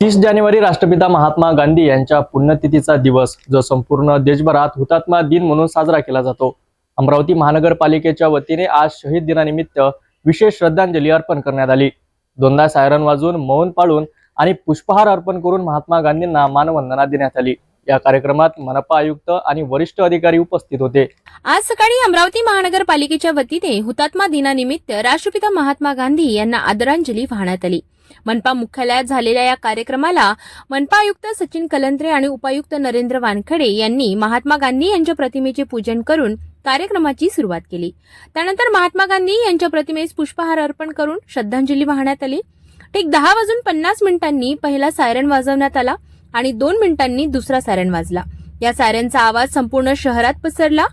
30 जानेवारी राष्ट्रपिता महात्मा गांधी यांच्या पुण्यतिथीचा दिवस जो संपूर्ण देशभरात हुतात्मा दिन म्हणून साजरा केला जातो। अमरावती महानगरपालिकेच्या वतीने आज शहीद दिनानिमित्त विशेष श्रद्धांजली अर्पण करण्यात आली। दोनदा सायरन वाजवून मौन पाळून आणि पुष्पहार अर्पण करून महात्मा गांधींना मानवंदना देण्यात आली। या कार्यक्रमात मनपा आयुक्त आणि वरिष्ठ अधिकारी उपस्थित होते। आज सकाळी अमरावती महानगरपालिकेच्या वतीने हुतात्मा दिनानिमित्त राष्ट्रपिता महात्मा गांधी यांना आदरांजली वाहण्यात आली। मनपा मुख्यालयात झालेल्या या कार्यक्रमाला मनपा आयुक्त सचिन कलंत्रे आणि उपायुक्त नरेंद्र वानखडे यांनी महात्मा गांधी यांच्या प्रतिमेचे पूजन करून कार्यक्रमाची सुरुवात केली। त्यानंतर महात्मा गांधी यांच्या प्रतिमेस पुष्पहार अर्पण करून श्रद्धांजली वाहण्यात आली। ठीक 10:50 पहिला सायरन वाजवण्यात आला आणि 2 मिनिटांनी दुसरा सायरन वाजला। या सायरनचा आवाज संपूर्ण शहरात पसरला।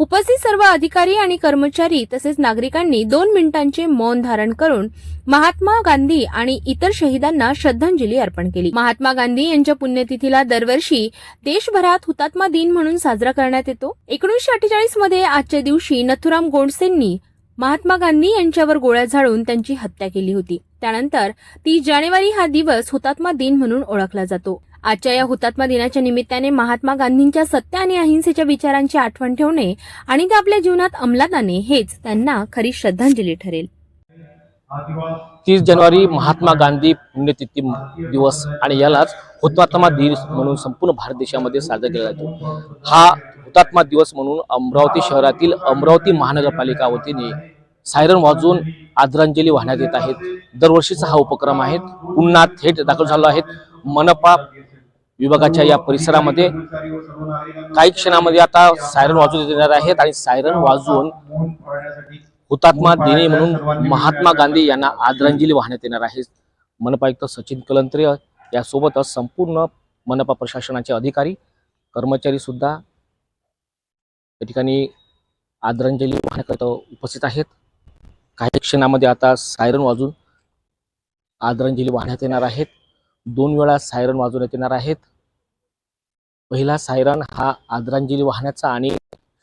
उपस्थित सर्व अधिकारी आणि कर्मचारी तसेच नागरिकांनी 2 मिनिटांचे मौन धारण करून महात्मा गांधी आणि इतर शहीदांना श्रद्धांजली अर्पण केली। महात्मा गांधी यांच्या पुण्यतिथीला दरवर्षी देशभरात हुतात्मा दिन म्हणून साजरा करण्यात येतो। 1948 मध्ये आजच्या दिवशी नथुराम गोडसेंनी महात्मा गांधी यांच्यावर गोळ्या झाडून त्यांची हत्या केली होती। त्यानंतर 30 जानेवारी हा दिवस हुतात्मा दिन म्हणून ओळखला जातो। आजच्या या हुतात्मा दिनाच्या निमित्ताने महात्मा गांधींच्या सत्य आणि अहिंसेच्या विचारांची आठवण ठेवणे आणि ते आपल्या जीवनात अंमलात आणणे हेच त्यांना खरी श्रद्धांजली ठरेल। 30 जानेवारी महात्मा गांधी पुण्यतिथी दिवस आणि यालाच हुतात्मा दिन म्हणून संपूर्ण भारत देशामध्ये साजरा केला जातो। हा हुतात्मा दिवस म्हणून अमरावती शहरातील अमरावती महानगरपालिका वतीने सायरन वाजवून आदरांजली वाहण्यात येत आहे। दरवर्षीचा हा उपक्रम आहे। पुन्हा थेट दाखल झालो आहेत मनपा विभागाच्या या परिसरामध्ये। काही क्षणामध्ये आता सायरन वाजवून येणार आहेत आणि सायरन वाजवून हुतात्मा दिनी म्हणून महात्मा गांधी यांना आदरांजली वाहण्यात येणार आहे। मनपा आयुक्त सचिन कलंत्रे यासोबतच संपूर्ण मनपा प्रशासनाचे अधिकारी कर्मचारी सुद्धा या ठिकाणी आदरांजली वाहण्याकरिता उपस्थित आहेत। काही क्षणामध्ये आता सायरन वाजून आदरांजली वाहण्यात येणार आहेत। 2 वेळा सायरन वाजवण्यात येणार आहेत। पहिला सायरन हा आदरांजली वाहण्याचा आणि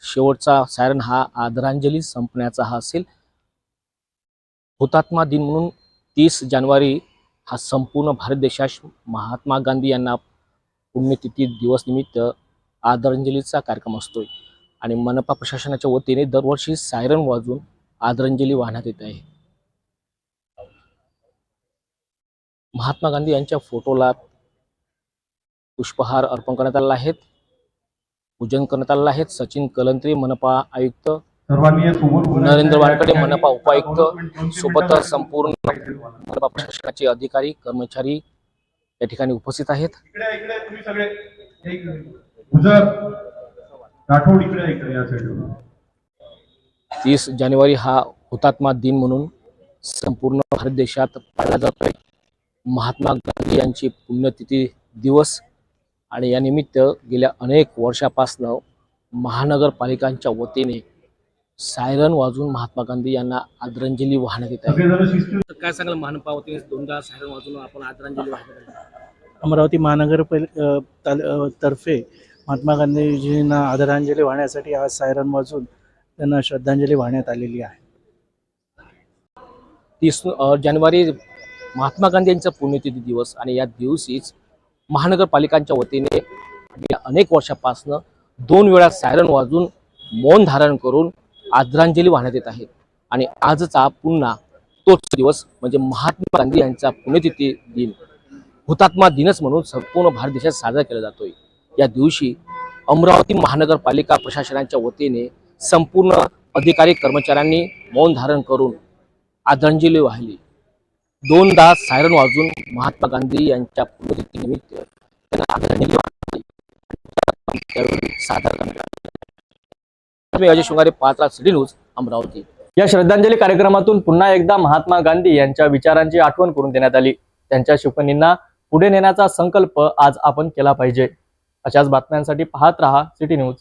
शेवटचा सायरन हा आदरांजली संपण्याचा हा असेल। हुतात्मा दिन म्हणून 30 जानेवारी हा संपूर्ण भारत देशात महात्मा गांधी यांना पुण्यतिथी दिवस निमित्त आदरांजलीचा कार्यक्रम असतोय आणि मनपा प्रशासनाच्या वतीने दरवर्षी सायरन वाजवून आदरांजली वाहण्यात येत आहे। महात्मा गांधी यांच्या फोटोला पुष्पहार अर्पण करण्यात आलेला आहे, पूजन करण्यात आलेलं आहे। सचिन कलंत्रे मनपा आयुक्त, नरेंद्र वानखडे मनपा उपायुक्त सोबत संपूर्ण मनपा प्रशासनाचे अधिकारी कर्मचारी या ठिकाणी उपस्थित आहेत। 30 जानेवारी हा हुतात्मा दिन म्हणून संपूर्ण भारत देशात पाळला जातोय। महात्मा गांधी यांची पुण्यतिथी दिवस आणि या निमित्त गेल्या अनेक वर्षापासून महानगरपालिकांच्या वतीने सायरन वाजून महात्मा गांधी यांना आदरांजली वाहण्यात येत आहे। काय सांगाल, मनपा वतीने 2दा सायरन वाजून आपण आदरांजली वाहण्यात अमरावती तर्फे महात्मा गांधीजींना आदरांजली वाहण्यासाठी आज सायरन वाजून त्यांना श्रद्धांजली वाहण्यात आलेली आहे। 30 जानेवारी महात्मा गांधी यांचा पुण्यतिथी दिवस आणि या दिवशीच महानगरपालिकांच्या वतीने गेल्या अनेक वर्षापासून 2 वेळा सायरन वाजून मौन धारण करून आदरांजली वाहण्यात येत आहे आणि आजचा पुन्हा तोच दिवस म्हणजे महात्मा गांधी यांचा पुण्यतिथी दिन हुतात्मा दिनच म्हणून संपूर्ण भारत देशात साजरा केला जातोय। या दिवशी अमरावती महानगरपालिका प्रशासनाच्या वतीने संपूर्ण अधिकारी कर्मचाऱ्यांनी मौन धारण करून आदरांजली वाहिली। 2दा सायरन वाजून महात्मा गांधी यांच्या पुण्यतिथी निमित्त त्यांना आदरांजली वाहिली। Ajay Shringare, Patra, city news, Amravati. या श्रद्धांजली कार्यक्रमातून पुन्हा एकदा महात्मा गांधी यांच्या विचारांची आठवण करून देण्यात आली। त्यांच्या शिकवणींना पुढे नेण्याचा संकल्प आज आपण केला पाहिजे। अशाच बातम्यांसाठी पाहत रहा सिटी न्यूज।